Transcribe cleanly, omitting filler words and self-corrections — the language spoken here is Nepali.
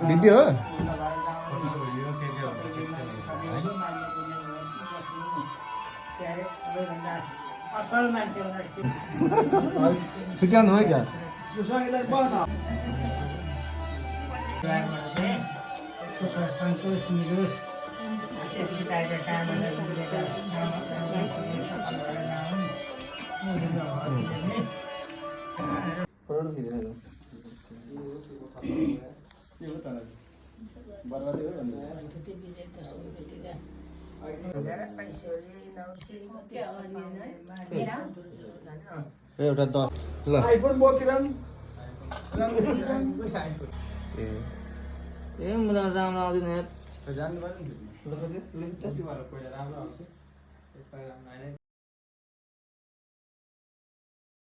भिडियो हो सुक्याउनु हो क्या सन्तोष निरोष एउटा 10 ल आइफोन बोकिरहनु ए मलाई राम्रो आउँदैन यार जान्नु पर्यो नि त। कति भएर पहिला राम्रो आउँछ। यसपालि राम्रो आएन।